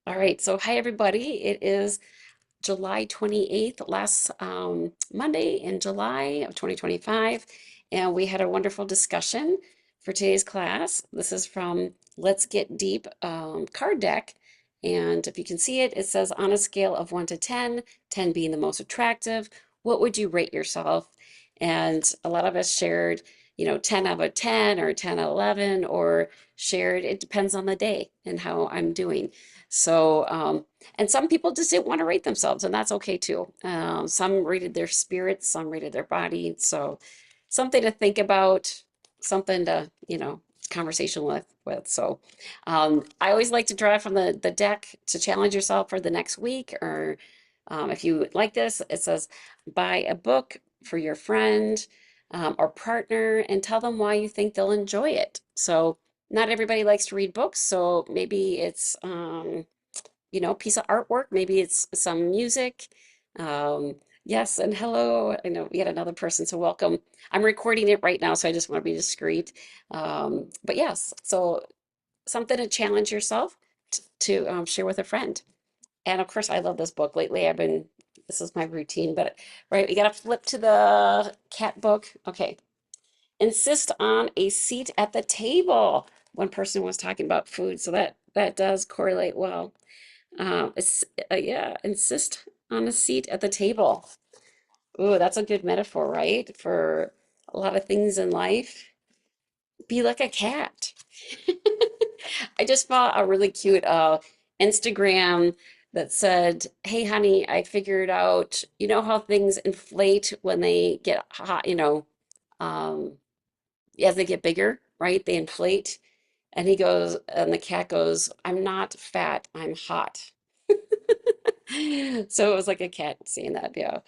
All right, so hi everybody. It is July 28th, last Monday in July of 2025, and we had a wonderful discussion for today's class. This is from Let's Get Deep card deck, and if you can see it, it says on a scale of 1 to 10, 10 being the most attractive, what would you rate yourself? And a lot of us shared, 10 out of 10 or 10 out of 11, or shared it depends on the day and how I'm doing. So, and some people just didn't want to rate themselves, and that's okay too. Some rated their spirits, some rated their body. So, something to think about, something to, conversation with. So, I always like to draw from the deck to challenge yourself for the next week. Or if you like this, it says buy a book for your friend or partner and tell them why you think they'll enjoy it. So, not everybody likes to read books, so maybe it's piece of artwork, maybe it's some music. Um, yes, and hello. I know we had another person, so welcome. I'm recording it right now, so I just want to be discreet. But yes, so something to challenge yourself to share with a friend. And of course, I love this book. Lately, this is my routine, but right, we got to flip to the cat book. Okay. Insist on a seat at the table. One person was talking about food, so that does correlate well. Yeah, insist on a seat at the table. Ooh, that's a good metaphor, right? For a lot of things in life. Be like a cat. I just saw a really cute Instagram that said, "Hey, honey, I figured out, you know how things inflate when they get hot, um, as they get bigger, right? They inflate." And the cat goes, "I'm not fat, I'm hot." So it was like a cat saying that, yeah.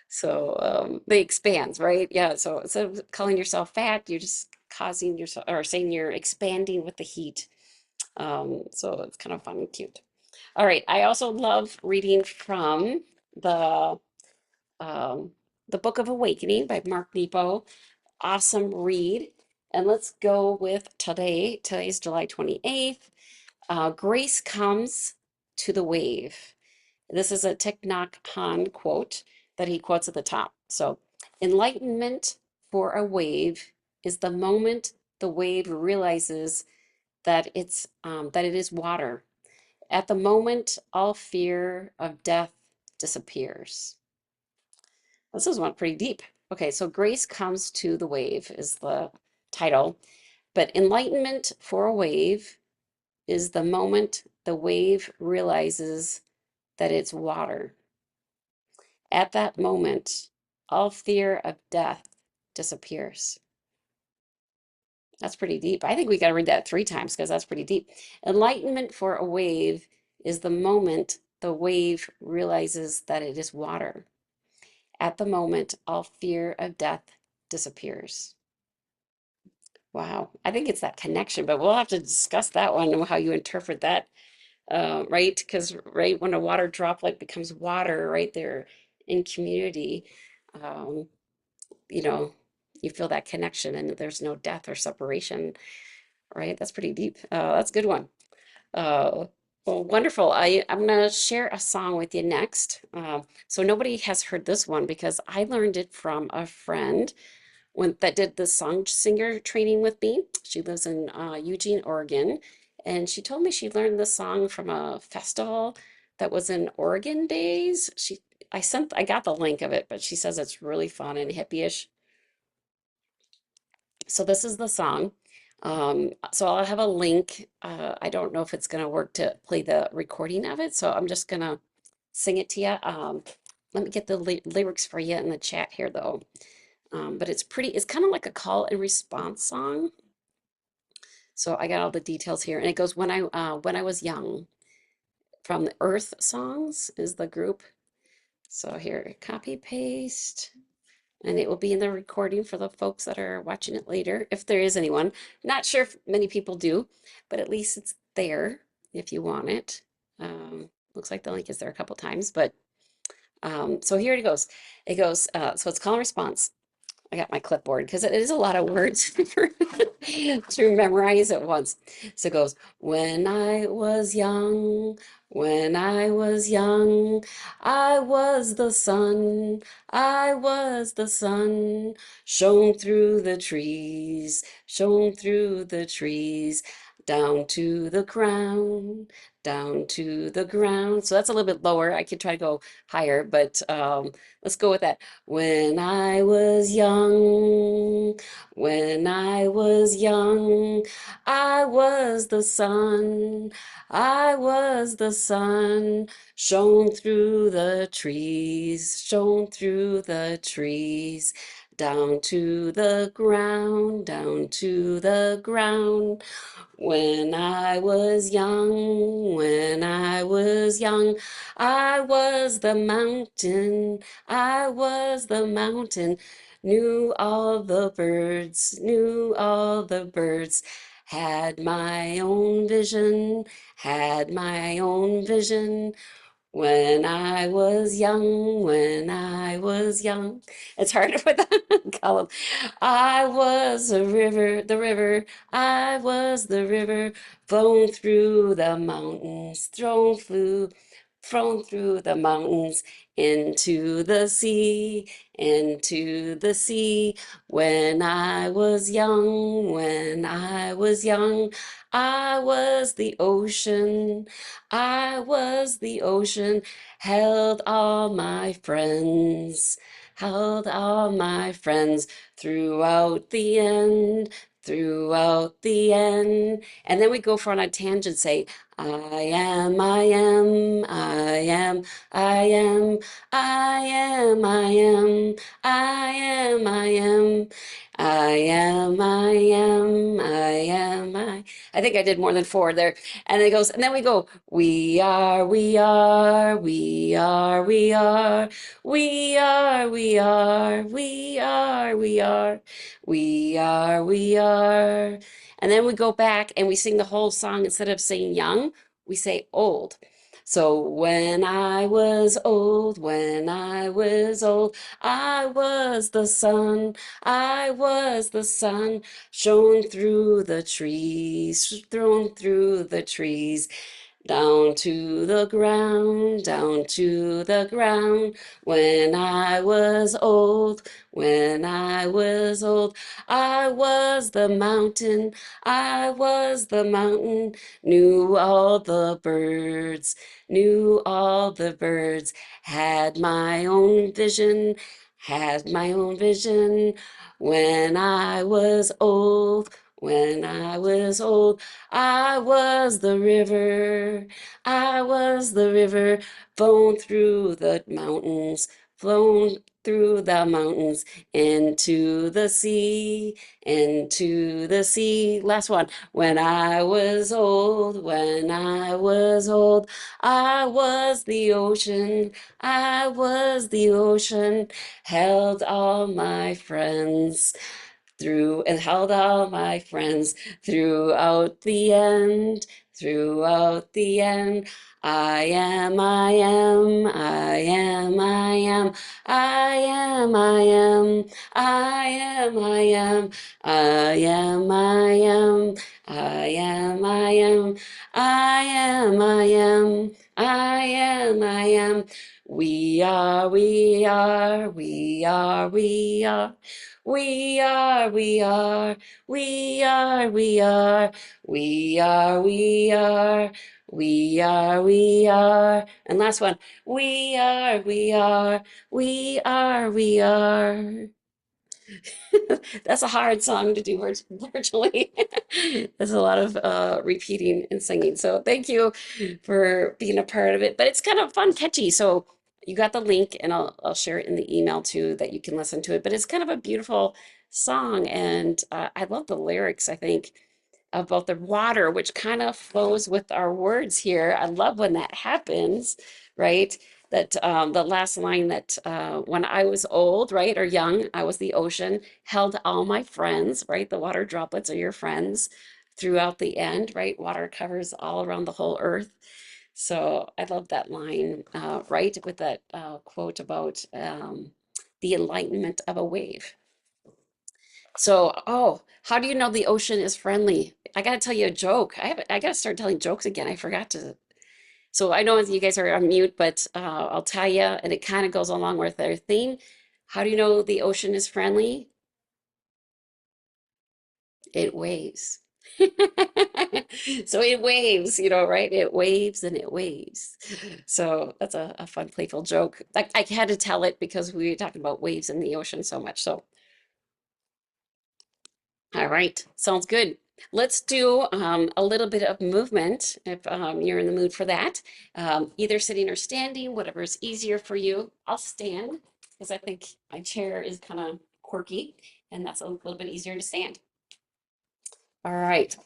So they expands, right? Yeah. So instead of calling yourself fat, you're just causing yourself or saying you're expanding with the heat. So it's kind of fun and cute. All right. I also love reading from the um, the Book of Awakening by Mark Nepo. Awesome read. And let's go with today. Today's July 28th. Grace comes to the wave. This is a Thich Nhat Hanh quote that he quotes at the top. So, enlightenment for a wave is the moment the wave realizes that it is water. At the moment, all fear of death disappears. This is one pretty deep. Okay, so grace comes to the wave is the title, but enlightenment for a wave is the moment the wave realizes that it's water. At that moment, all fear of death disappears. That's pretty deep. I think we got to read that 3 times because that's pretty deep. Enlightenment for a wave is the moment the wave realizes that it is water. At the moment, all fear of death disappears. Wow. I think it's that connection, but we'll have to discuss that one and how you interpret that, right? Because, right, when a water droplet becomes water right there in community, um, you know, you feel that connection and there's no death or separation, right? That's pretty deep. That's a good one. Uh, well, wonderful. I'm gonna share a song with you next. So nobody has heard this one because I learned it from a friend that did the song singer training with me. She lives in Eugene, Oregon, and she told me she learned the song from a festival that was in Oregon days. I got the link of it, but she says it's really fun and hippie-ish. So this is the song. So I'll have a link. I don't know if it's going to work to play the recording of it, so I'm just going to sing it to you. Let me get the lyrics for you in the chat here, though. But it's kind of like a call and response song. So I got all the details here, and it goes when I was young, from the Earth Songs is the group. So here, copy paste. And it will be in the recording for the folks that are watching it later, if there is anyone. Not sure if many people do, but at least it's there if you want it. Looks like the link is there a couple times, but so here it goes. So it's call and response. I got my clipboard because it is a lot of words to memorize at once. So it goes, when I was young, when I was young, I was the sun, I was the sun, shone through the trees, shone through the trees, down to the ground, down to the ground. So that's a little bit lower. I could try to go higher, but let's go with that. When I was young, when I was young, I was the sun, I was the sun, shone through the trees, shone through the trees, down to the ground, down to the ground. When I was young, when I was young, I was the mountain, I was the mountain, knew all the birds, knew all the birds, had my own vision, had my own vision. When I was young, when I was young. It's hard to put that column. I was a river, the river. I was the river, flown through the mountains, thrown through the mountains into the sea, into the sea. When I was young, when I was young, I was the ocean. I was the ocean, held all my friends, held all my friends throughout the end, throughout the end. And then we go for on a tangent, say, I am, I am, I am, I am, I am, I am, I am, I am, I am, I am, I am, I think I did more than four there. And it goes, and then we go, we are, we are, we are, we are, we are, we are, we are, we are, we are, we are. And then we go back and we sing the whole song. Instead of saying young, we say old. So when I was old, when I was old, I was the sun, I was the sun, shone through the trees, thrown through the trees, down to the ground, down to the ground. When I was old, when I was old, I was the mountain, I was the mountain, knew all the birds, knew all the birds, had my own vision, had my own vision. When I was old, when I was old, I was the river, I was the river, flown through the mountains, flown through the mountains into the sea, into the sea. Last one. When I was old, when I was old, I was the ocean, I was the ocean, held all my friends through and held all my friends throughout the end, throughout the end. I am, I am, I am, I am, I am, I am, I am, I am, I am, I am, I am, I am, I am, I am, I am, I am. We are, we are, we are, we are. We are, we are, we are, we are, we are, we are, we are, we are. And last one, we are, we are, we are, we are. That's a hard song to do virtually. There's a lot of repeating and singing. So thank you for being a part of it. But it's kind of fun, catchy. So you got the link, and I'll share it in the email too, that you can listen to it. But it's kind of a beautiful song, and I love the lyrics. I think about the water, which kind of flows with our words here. I love when that happens, right? That the last line that when I was old, right, or young, I was the ocean, held all my friends, right? The water droplets are your friends throughout the end, right? Water covers all around the whole earth. So I love that line, right, with that quote about the enlightenment of a wave, So, oh, how do you know the ocean is friendly? I gotta tell you a joke. I gotta start telling jokes again. I forgot to. So I know you guys are on mute, but I'll tell you, and it kind of goes along with our theme. How do you know the ocean is friendly? It waves. So it waves, right? It waves and it waves. So that's a fun, playful joke. I had to tell it because we were talking about waves in the ocean so much. So, all right, sounds good. Let's do a little bit of movement if you're in the mood for that. Either sitting or standing, whatever is easier for you. I'll stand because I think my chair is kind of quirky and that's a little bit easier to stand. All right.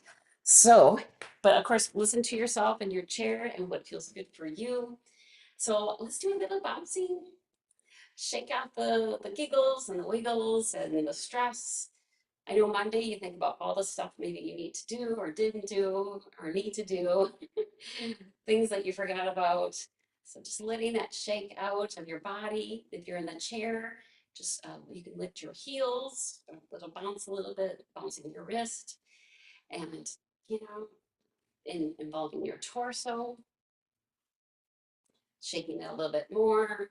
So, but of course, listen to yourself in your chair and what feels good for you. So let's do a little bouncing. Shake out the giggles and the wiggles and the stress. I know Monday you think about all the stuff maybe you need to do or didn't do or need to do, things that you forgot about. So just letting that shake out of your body. If you're in the chair, just you can lift your heels, a little bounce a little bit, bouncing your wrist, and you know, involving your torso, shaking it a little bit more,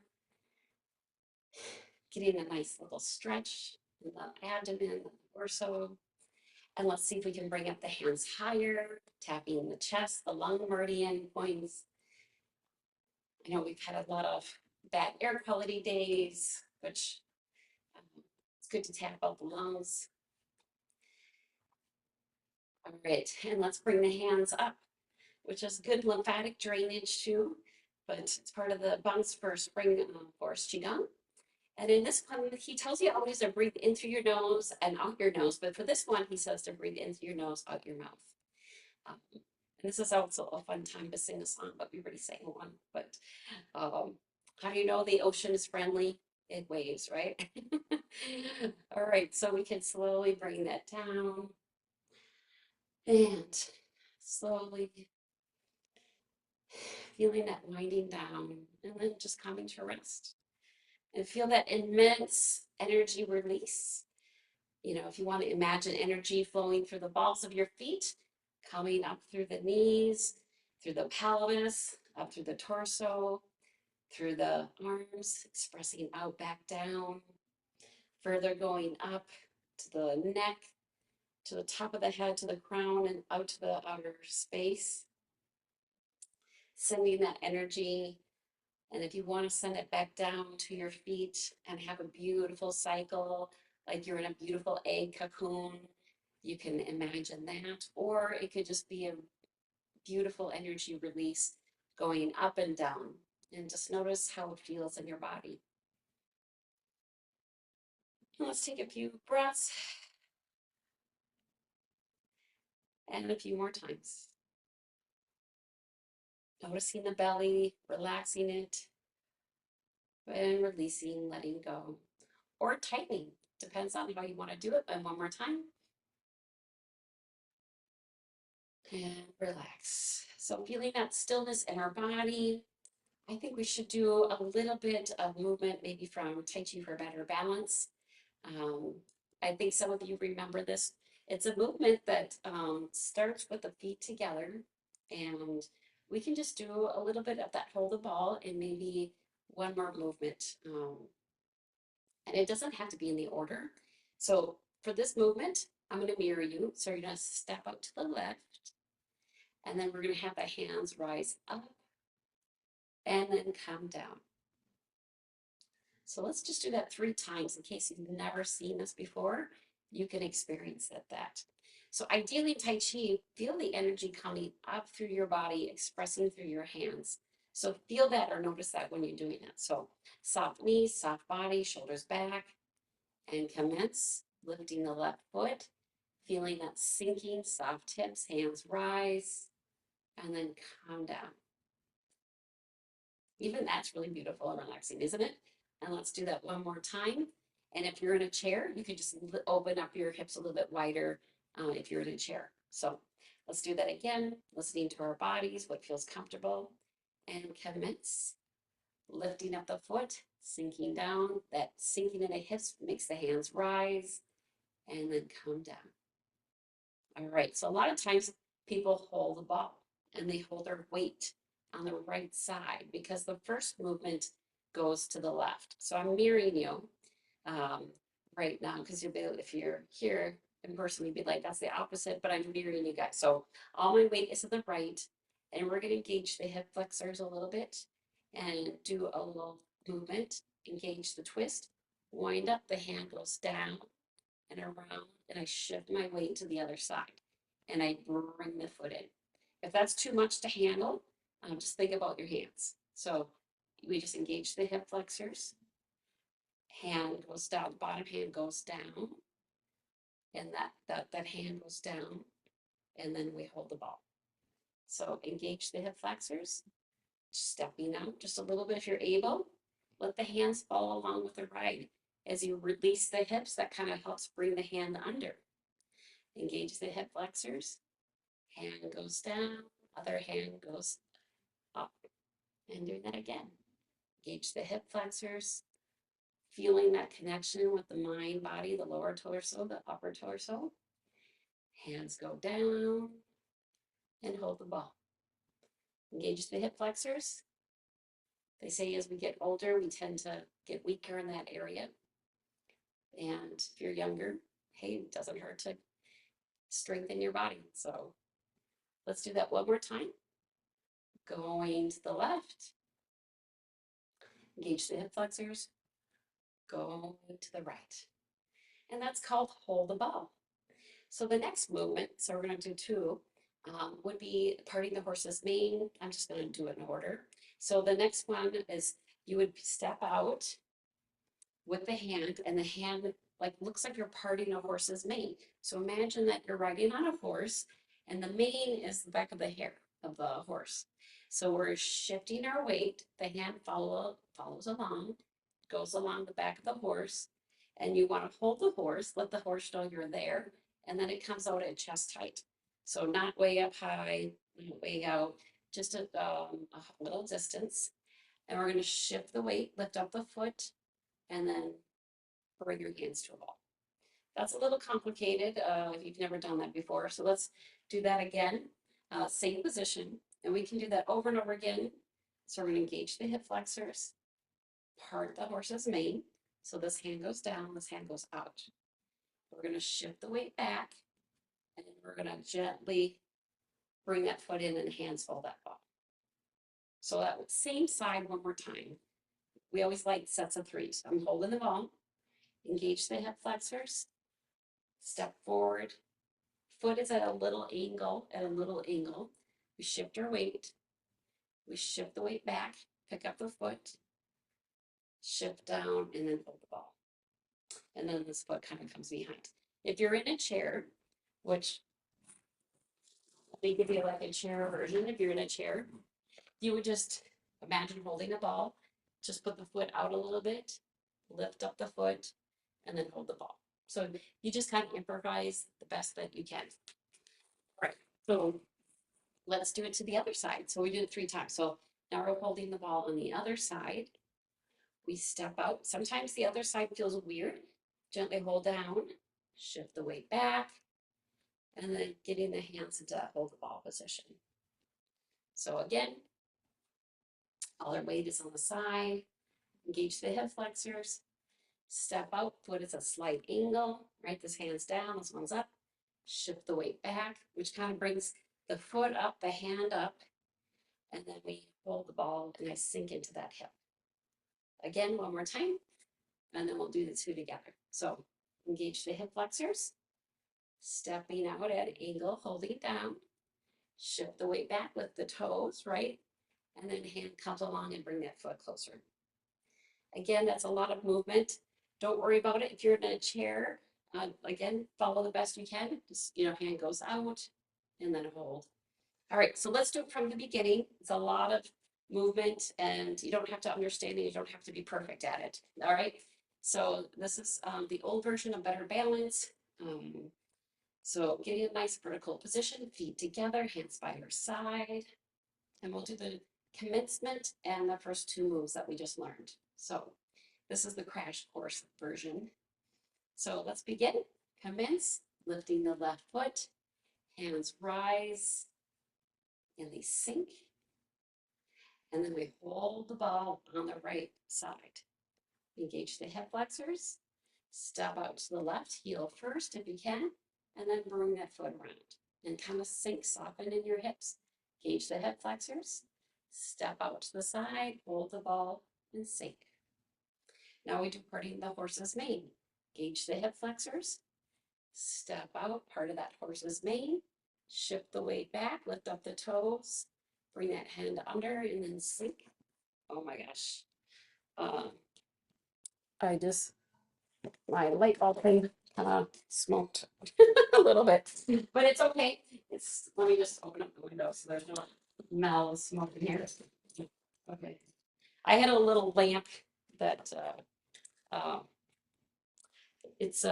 getting a nice little stretch in the abdomen, the torso. And let's see if we can bring up the hands higher, tapping the chest, the lung meridian points. I know we've had a lot of bad air quality days, which it's good to tap out the lungs. All right, and let's bring the hands up, which is good lymphatic drainage too, but it's part of the bounce for spring forest qigong. And in this one, he tells you always to breathe in through your nose and out your nose. But for this one, he says to breathe in through your nose, out your mouth. And this is also a fun time to sing a song, but we already sang one. But how do you know the ocean is friendly? It waves, right? All right, so we can slowly bring that down and slowly feeling that winding down and then just coming to rest and feel that immense energy release. If you want to imagine energy flowing through the balls of your feet, coming up through the knees, through the pelvis, up through the torso, through the arms, expressing out back down, further going up to the neck, to the top of the head, to the crown, and out to the outer space. Sending that energy. And if you want to send it back down to your feet and have a beautiful cycle, like you're in a beautiful egg cocoon, you can imagine that. Or it could just be a beautiful energy release going up and down. And just notice how it feels in your body. And let's take a few breaths and a few more times. Noticing the belly, relaxing it, and releasing, letting go, or tightening. Depends on how you want to do it. And one more time. And relax. So feeling that stillness in our body. I think we should do a little bit of movement, maybe from Tai Chi for better balance. Um, I think some of you remember this. It's a movement that starts with the feet together, and we can just do a little bit of that hold the ball and maybe one more movement. And it doesn't have to be in the order. So for this movement, I'm going to mirror you. So you're going to step out to the left, and then we're going to have the hands rise up and then come down. So let's just do that 3 times in case you've never seen this before. You can experience that. So ideally, Tai Chi, feel the energy coming up through your body, expressing through your hands. So feel that or notice that when you're doing it. So soft knees, soft body, shoulders back, and commence lifting the left foot, feeling that sinking, soft hips, hands rise, and then calm down. Even that's really beautiful and relaxing, isn't it? And let's do that one more time. And if you're in a chair, you can just open up your hips a little bit wider if you're in a chair. So let's do that again, listening to our bodies, what feels comfortable, and commence. Lifting up the foot, sinking down. That sinking in the hips makes the hands rise, and then come down. All right, so a lot of times people hold the ball and they hold their weight on the right side because the first movement goes to the left. So I'm mirroring you um, right now because you'll be, if you're here in person, you'd be like, that's the opposite, but I'm mirroring you guys. So all my weight is to the right, and we're going to engage the hip flexors a little bit and do a little movement, engage the twist, wind up, the hand goes down and around, and I shift my weight to the other side, and I bring the foot in. If that's too much to handle, just think about your hands. So we just engage the hip flexors, hand goes down, bottom hand goes down, and that hand goes down, and then we hold the ball. So engage the hip flexors, stepping out just a little bit if you're able. Let the hands follow along with the ride. As you release the hips, that kind of helps bring the hand under. Engage the hip flexors, hand goes down, other hand goes up, and doing that again. Engage the hip flexors, feeling that connection with the mind, body, the lower torso, the upper torso. Hands go down and hold the ball. Engage the hip flexors. They say as we get older, we tend to get weaker in that area. And if you're younger, hey, it doesn't hurt to strengthen your body. So let's do that one more time. Going to the left, engage the hip flexors, going to the right. And that's called hold the ball. So the next movement, so we're going to do two, would be parting the horse's mane. I'm just going to do it in order. So the next one is you would step out with the hand, and the hand like looks like you're parting a horse's mane. So imagine that you're riding on a horse, and the mane is the back of the hair of the horse. So we're shifting our weight. The hand follows along, goes along the back of the horse, and you want to hold the horse, let the horse know you're there, and then it comes out at chest height. So not way up high, not way out, just a little distance. And we're going to shift the weight, lift up the foot, and then bring your hands to a ball. That's a little complicated if you've never done that before. So let's do that again. Same position, and we can do that over and over again. So we're going to engage the hip flexors, part the horse's mane. So this hand goes down, this hand goes out. We're going to shift the weight back, and we're going to gently bring that foot in and hands fold that ball. So that same side one more time. We always like sets of threes. I'm holding the ball, engage the hip flexors, step forward, foot is at a little angle, We shift our weight, we shift the weight back, pick up the foot, shift down, and then hold the ball. And then this foot kind of comes behind. If you're in a chair, which let me give you like a chair version. If you're in a chair, you would just imagine holding a ball, just put the foot out a little bit, lift up the foot, and then hold the ball. So you just kind of improvise the best that you can. All right, so let's do it to the other side. So we did it 3 times. So now we're holding the ball on the other side. We step out. Sometimes the other side feels weird. Gently hold down, shift the weight back, and then getting the hands into that hold the ball position. So again, all our weight is on the side. Engage the hip flexors. Step out, foot is a slight angle, right? This hand's down, this one's up. Shift the weight back, which kind of brings the foot up, the hand up, and then we hold the ball and I sink into that hip. Again, one more time, and then we'll do the 2 together. So engage the hip flexors, stepping out at an angle, holding down, shift the weight back with the toes, right? And then hand comes along and bring that foot closer. Again, that's a lot of movement. Don't worry about it if you're in a chair. Again, follow the best you can. Just, hand goes out and then hold. All right, so let's do it from the beginning. It's a lot of movement and you don't have to understand it. You don't have to be perfect at it. All right, so this is the old version of Better Balance. So getting a nice vertical position, feet together, hands by your side. And we'll do the commencement and the first 2 moves that we just learned. So this is the crash course version. So let's begin. Commence lifting the left foot, hands rise, and they sink. And then we hold the ball on the right side. Engage the hip flexors, step out to the left, heel first if you can, and then bring that foot around and kind of sink, soften in your hips. Engage the hip flexors, step out to the side, hold the ball, and sink. Now we do parting the horse's mane. Engage the hip flexors, step out, part of that horse's mane, shift the weight back, lift up the toes, bring that hand under, and then sink. Oh my gosh. I just, my light bulb thing kind of smoked a little bit, but it's okay. Let me just open up the window so there's no smell of smoke in here. Okay. I had a little lamp that, it's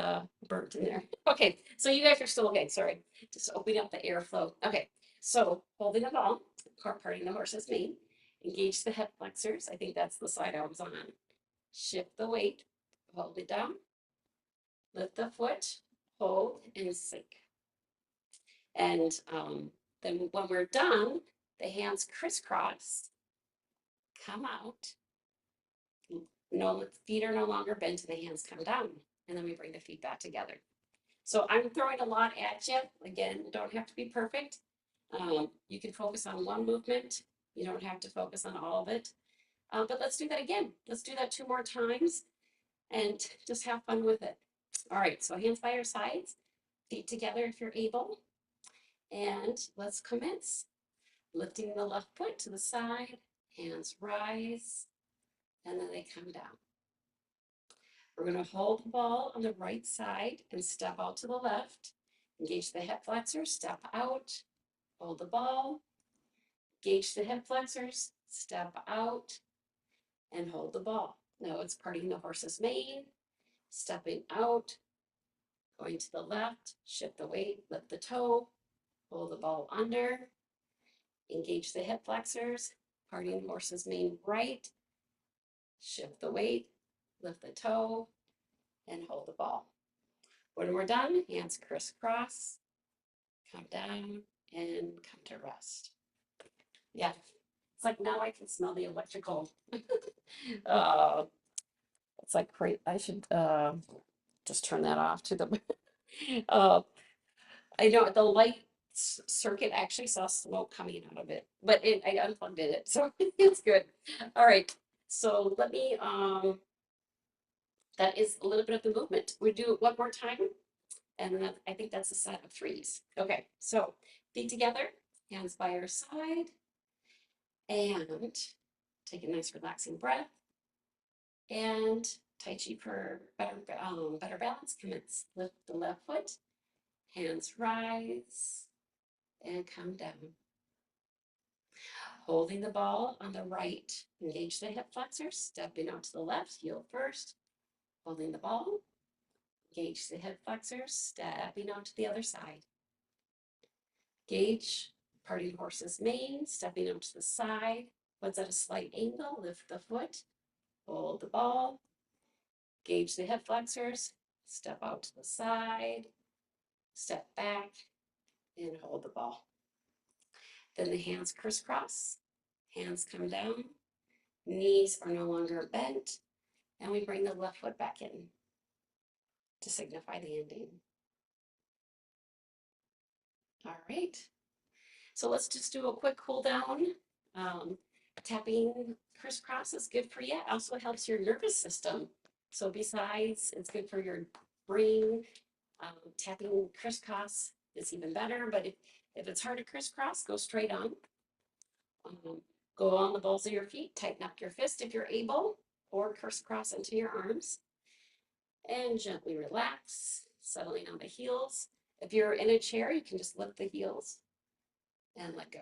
burnt in there. Okay, so you guys are still okay. Sorry, just opening up the airflow. Okay, so holding the ball, parting the horse's mane, engage the hip flexors. I think that's the side I was on. Shift the weight, hold it down, lift the foot, hold, and sink. And then when we're done, the hands crisscross, come out. No, feet are no longer bent, and the hands come down. And then we bring the feet back together. So I'm throwing a lot at you. Again, you don't have to be perfect. You can focus on one movement. You don't have to focus on all of it. But let's do that again. Let's do that 2 more times and just have fun with it. All right, so hands by your sides, feet together if you're able. And let's commence. Lifting the left foot to the side, hands rise, and then they come down. We're going to hold the ball on the right side and step out to the left. Engage the hip flexors, step out, hold the ball, engage the hip flexors, step out, and hold the ball. Now it's parting the horse's mane, stepping out, going to the left, shift the weight, lift the toe, hold the ball under, engage the hip flexors, parting the horse's mane right, shift the weight, lift the toe, and hold the ball. When we're done, hands crisscross, come down, and come to rest. Yeah, it's like now I can smell the electrical. uh, it's like great. I should just turn that off to the. I know the light circuit actually saw smoke coming out of it, but I unplugged it, so it's good. All right, so let me. That is a little bit of the movement. We do it one more time, and then I think that's a set of 3s. Okay, so feet together, hands by your side, and take a nice relaxing breath. And Tai Chi for better balance. Commence. Lift the left foot, hands rise, and come down. Holding the ball on the right, engage the hip flexors, stepping out to the left, heel first, holding the ball, engage the hip flexors, stepping out to the other side. Engage, parting horse's mane, stepping out to the side, foot's at a slight angle, lift the foot, hold the ball, engage the hip flexors, step out to the side, step back, and hold the ball. Then the hands crisscross, hands come down, knees are no longer bent, and we bring the left foot back in to signify the ending. All right, so let's just do a quick cool down. Tapping crisscross is good for you. It also helps your nervous system. So besides, it's good for your brain. Tapping crisscross is even better, but if it's hard to crisscross, go straight on. Go on the balls of your feet, tighten up your fist if you're able, or crisscross into your arms. And gently relax, settling on the heels. If you're in a chair, you can just lift the heels and let go.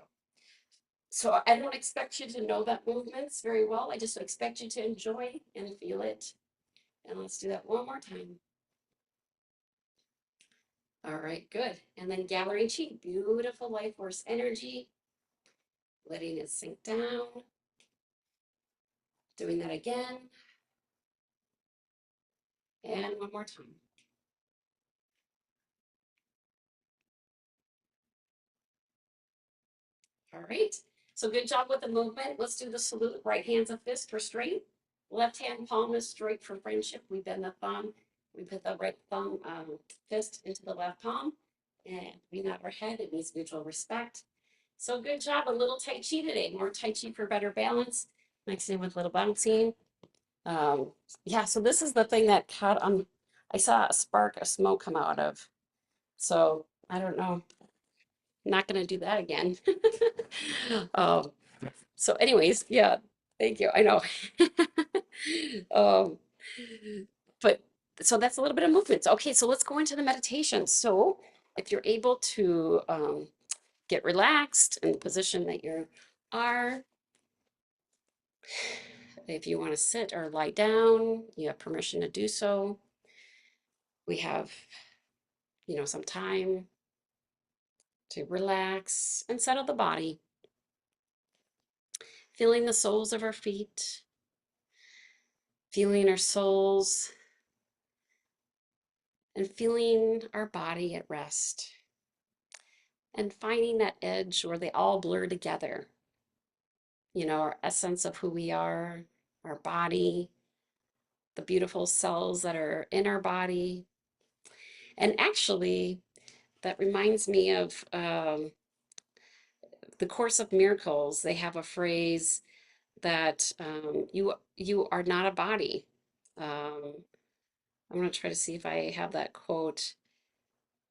So I don't expect you to know that movements very well. I just expect you to enjoy and feel it. And let's do that one more time. All right, good. And then gathering chi, beautiful life force energy. Letting it sink down. Doing that again. And one more time. All right. So good job with the movement. Let's do the salute. Right hand's a fist for straight. Left hand palm is straight for friendship. We bend the thumb. We put the right thumb fist into the left palm. And we nod our head. It means mutual respect. So good job. A little Tai Chi today. More Tai Chi for better balance. Mixing in with a little bouncing. Um, yeah, so this is the thing that caught on. I saw a spark of smoke come out of. So I don't know. Not going to do that again. um, so, anyways, yeah, thank you. I know. um, but so that's a little bit of movement. Okay, so let's go into the meditation. So, if you're able to get relaxed in the position that you are, if you want to sit or lie down, you have permission to do so. We have, some time to relax and settle the body, feeling the soles of our feet, feeling our soles, and feeling our body at rest, and finding that edge where they all blur together. Our essence of who we are, our body, the beautiful cells that are in our body. And actually, that reminds me of the Course of Miracles. They have a phrase that you are not a body. Um, I'm going to try to see if I have that quote.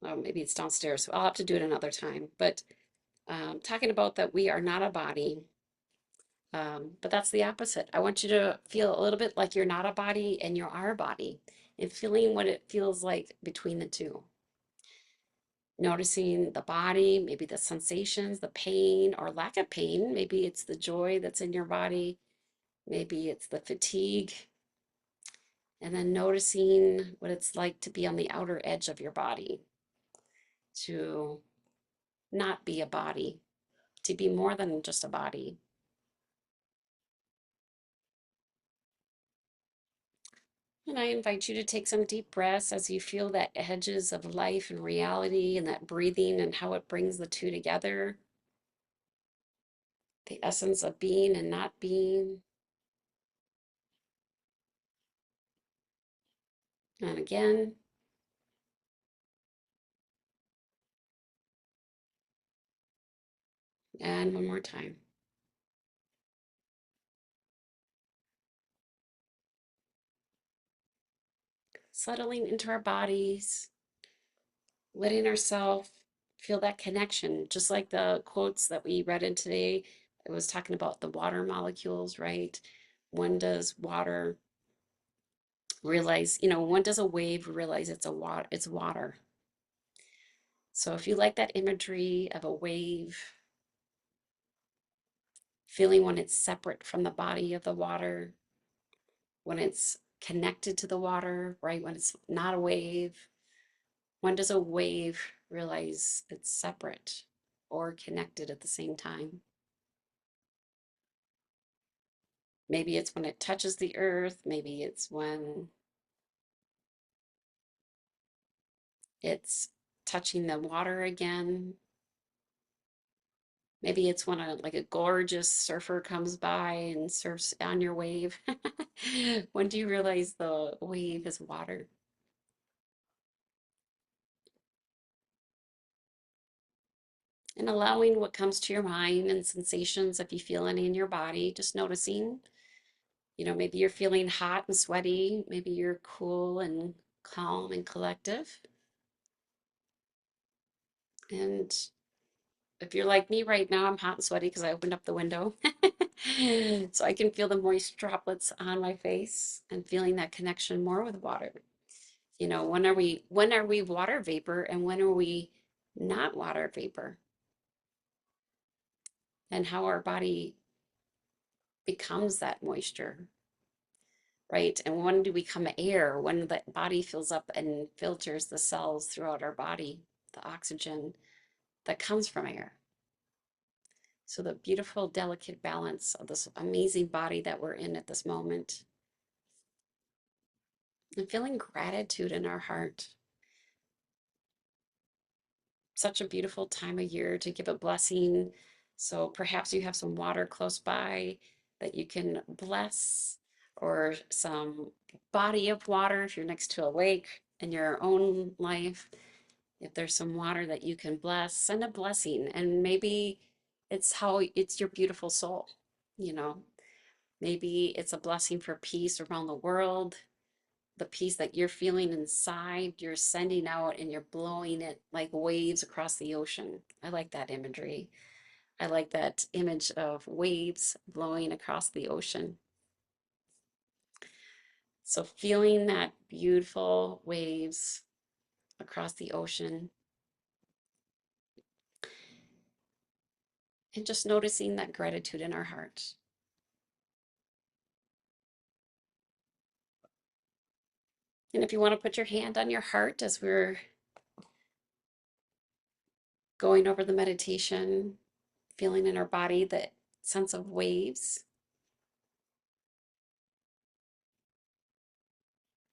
Maybe it's downstairs, so I'll have to do it another time. But talking about that we are not a body, but that's the opposite. I want you to feel a little bit like you're not a body and you are a body, and feeling what it feels like between the two. Noticing the body, maybe the sensations, the pain or lack of pain. Maybe it's the joy that's in your body. Maybe it's the fatigue. And then noticing what it's like to be on the outer edge of your body, to not be a body, to be more than just a body. And I invite you to take some deep breaths as you feel that edges of life and reality and that breathing and how it brings the two together. The essence of being and not being. And again. And one more time. Settling into our bodies, letting ourselves feel that connection, just like the quotes that we read in today. It was talking about the water molecules, right? When does water realize, when does a wave realize it's water? So if you like that imagery of a wave, feeling when it's separate from the body of the water, when it's connected to the water, right? When it's not a wave, when does a wave realize it's separate or connected at the same time? Maybe it's when it touches the earth. Maybe it's when it's touching the water again. Maybe it's when a gorgeous surfer comes by and surfs on your wave. When do you realize the wave is water? And allowing what comes to your mind and sensations, if you feel any in your body, just noticing. Maybe you're feeling hot and sweaty. Maybe you're cool and calm and collective. And if you're like me right now, I'm hot and sweaty because I opened up the window. So I can feel the moist droplets on my face and feeling that connection more with water. When are we water vapor and when are we not water vapor? And how our body becomes that moisture, right? And when do we become air? When the body fills up and filters the cells throughout our body, the oxygen that comes from air. So the beautiful, delicate balance of this amazing body that we're in at this moment. And feeling gratitude in our heart. Such a beautiful time of year to give a blessing So perhaps you have some water close by that you can bless, or some body of water if you're next to a lake in your own life. If there's some water that you can bless, send a blessing. And maybe it's your beautiful soul, you know. Maybe it's a blessing for peace around the world, the peace that you're feeling inside, you're sending out and you're blowing it like waves across the ocean. I like that imagery. I like that image of waves blowing across the ocean. So feeling that beautiful waves across the ocean and just noticing that gratitude in our heart. And if you want to put your hand on your heart as we're going over the meditation, feeling in our body that sense of waves,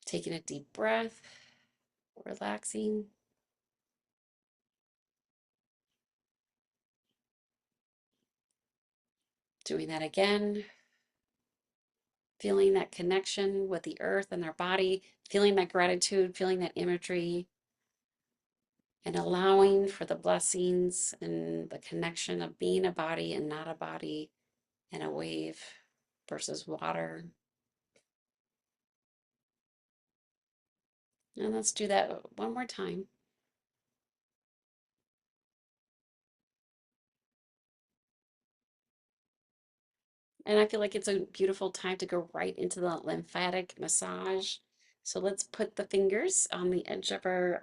taking a deep breath, relaxing. Doing that again, feeling that connection with the earth and our body, feeling that gratitude, feeling that imagery, and allowing for the blessings and the connection of being a body and not a body, and a wave versus water. And let's do that one more time. And I feel like it's a beautiful time to go right into the lymphatic massage. So let's put the fingers on the edge of our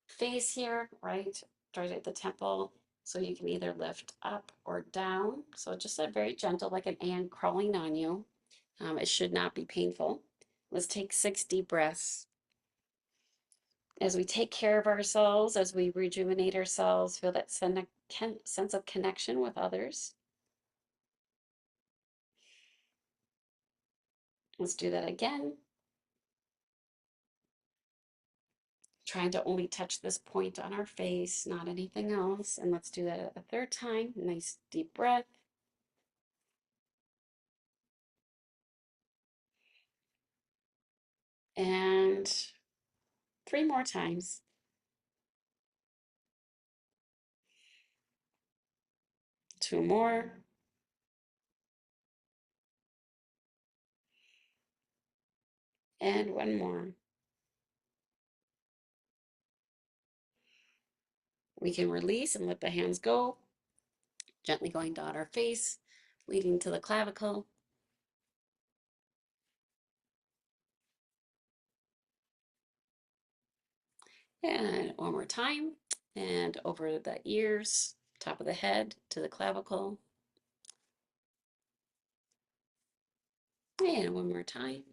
face here, right at the temple. So you can either lift up or down. So just a very gentle, like an ant crawling on you. It should not be painful. Let's take 6 deep breaths. As we take care of ourselves, as we rejuvenate ourselves, feel that sense of connection with others. Let's do that again. Trying to only touch this point on our face, not anything else. And let's do that a third time. Nice deep breath. And 3 more times. 2 more. And 1 more. We can release and let the hands go, gently going down our face, leading to the clavicle. And 1 more time. And over the ears, top of the head to the clavicle. And 1 more time.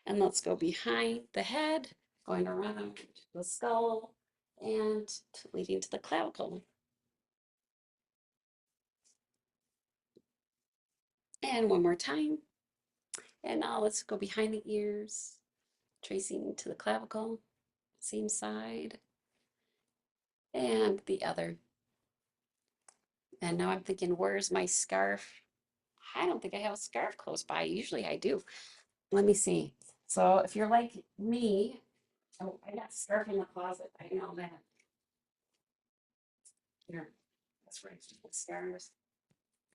And let's go behind the head, going around the skull and leading to the clavicle. And 1 more time. And now let's go behind the ears, tracing to the clavicle, same side, and the other. And now I'm thinking, where's my scarf? I don't think I have a scarf close by. Usually I do. Let me see. So if you're like me, oh, I got a scarf in the closet. I know that. Here, that's where I keep the scarves.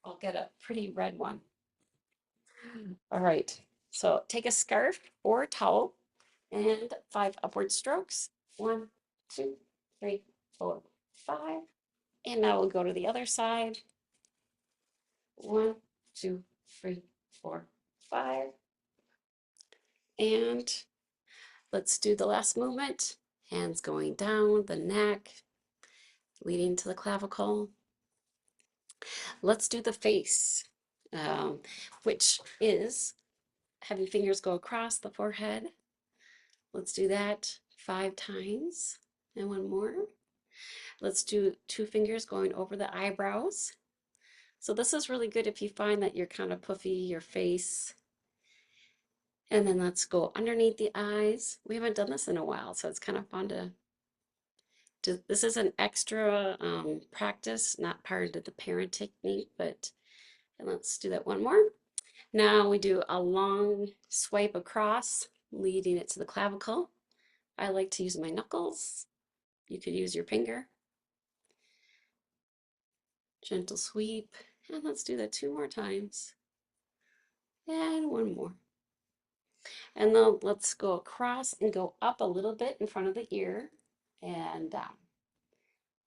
I'll get a pretty red one. All right. So take a scarf or a towel and 5 upward strokes. 1, 2, 3, 4, 5. And now we'll go to the other side. 1, 2, 3, 4, 5. And let's do the last movement. Hands going down the neck, leading to the clavicle. Let's do the face, which is have your fingers go across the forehead. Let's do that 5 times. And 1 more. Let's do 2 fingers going over the eyebrows. So this is really good if you find that you're kind of puffy, your face. And then let's go underneath the eyes. We haven't done this in a while, so it's kind of fun to This is an extra practice, not part of the parent technique, but and let's do that one more. Now we do a long swipe across, leading it to the clavicle. I like to use my knuckles. You could use your finger. Gentle sweep. And let's do that 2 more times. And one more. And then let's go across and go up a little bit in front of the ear and down.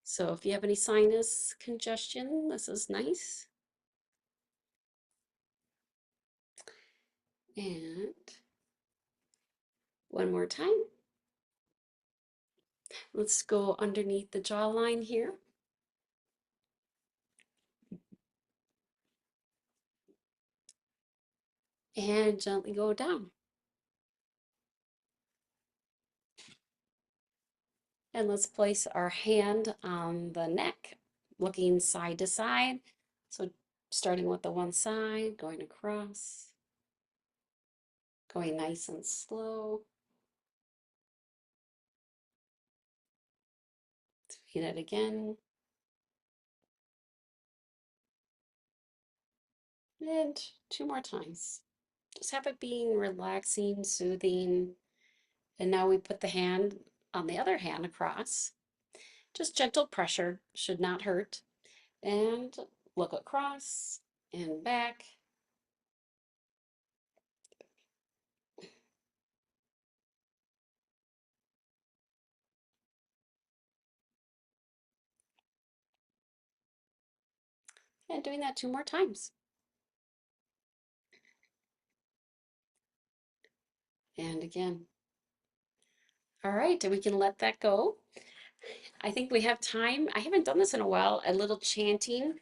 So if you have any sinus congestion, this is nice. And one more time. Let's go underneath the jawline here. And gently go down. And let's place our hand on the neck, looking side to side. So starting with the one side, going across, going nice and slow. Doing it again. And 2 more times. Just have it being relaxing, soothing. And now we put the hand on the other hand across. Just gentle pressure, should not hurt. And look across and back. And doing that 2 more times. And again. All right, and we can let that go. I think we have time. I haven't done this in a while, a little chanting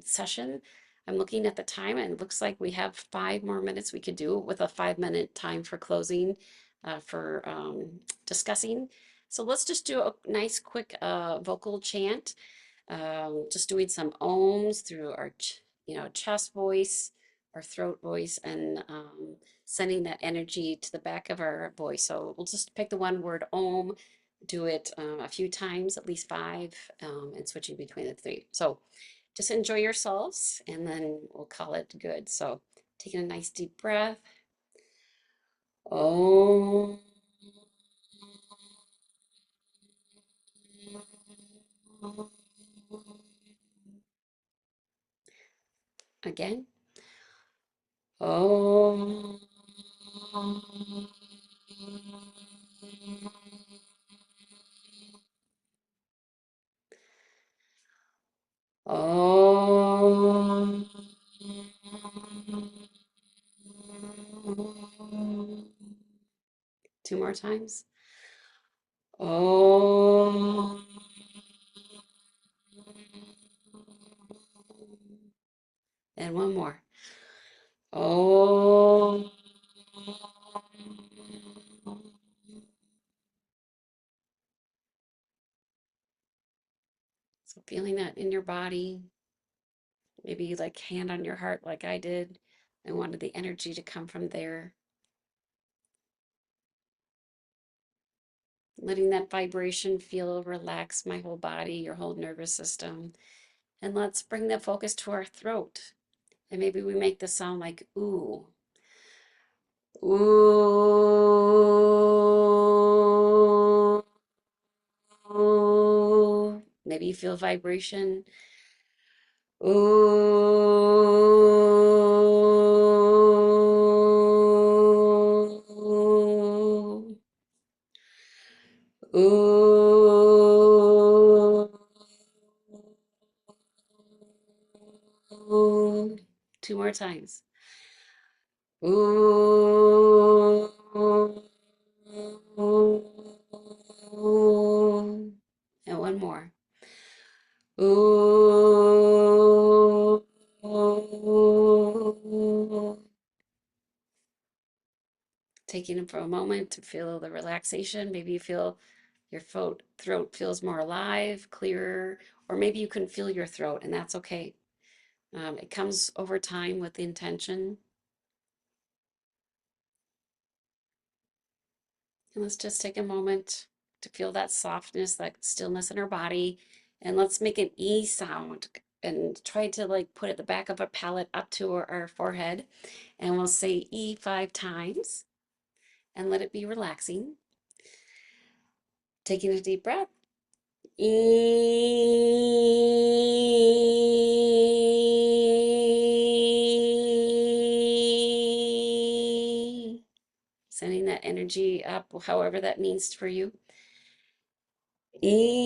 session. I'm looking at the time and it looks like we have 5 more minutes we could do with a 5 minute time for closing for discussing. So let's just do a nice quick vocal chant. Just doing some ohms through our chest voice, our throat voice, and sending that energy to the back of our voice. So we'll just pick the one word om, do it a few times, at least 5, and switching between the 3. So just enjoy yourselves and then we'll call it good. So taking a nice deep breath. Om. Again. Om. Om. 2 more times. Om. And one more. Om. So feeling that in your body, maybe you like hand on your heart like I did and wanted the energy to come from there. Letting that vibration feel relax my whole body, your whole nervous system. And let's bring the focus to our throat. And maybe we make the sound like ooh. Ooh. Ooh. Maybe you feel vibration. Ooh. Ooh. Ooh. 2 more times. Ooh. Ooh. And one more. Ooh. Ooh. Taking it for a moment to feel the relaxation. Maybe you feel your throat feels more alive, clearer, or maybe you couldn't feel your throat, and that's okay. It comes over time with intention. And let's just take a moment to feel that softness, that stillness in our body. And let's make an E sound and try to like put at the back of our palate up to our forehead. And we'll say E 5 times and let it be relaxing. Taking a deep breath. E. Sending that energy up, however that means for you. E.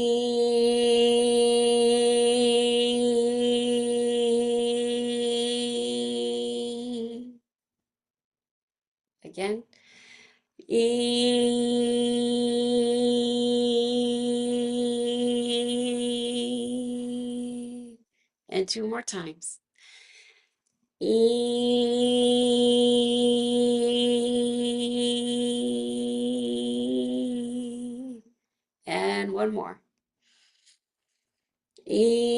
Again. E. And 2 more times. E. And one more. E.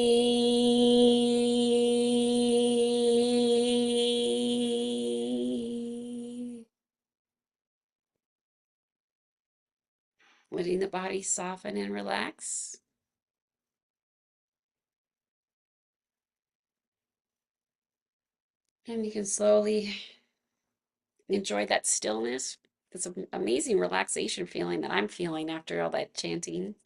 Letting the body soften and relax. And you can slowly enjoy that stillness. It's an amazing relaxation feeling that I'm feeling after all that chanting.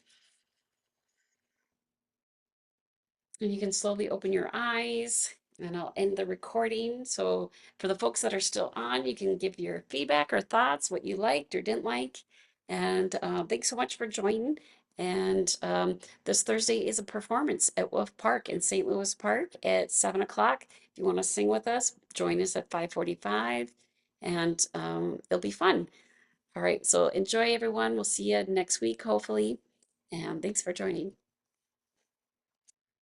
And you can slowly open your eyes and I'll end the recording. So for the folks that are still on, you can give your feedback or thoughts, what you liked or didn't like. And thanks so much for joining. And this Thursday is a performance at Wolf Park in St. Louis Park at 7 o'clock. If you want to sing with us, join us at 5:45 and it'll be fun. All right, so enjoy everyone. We'll see you next week, hopefully. And thanks for joining.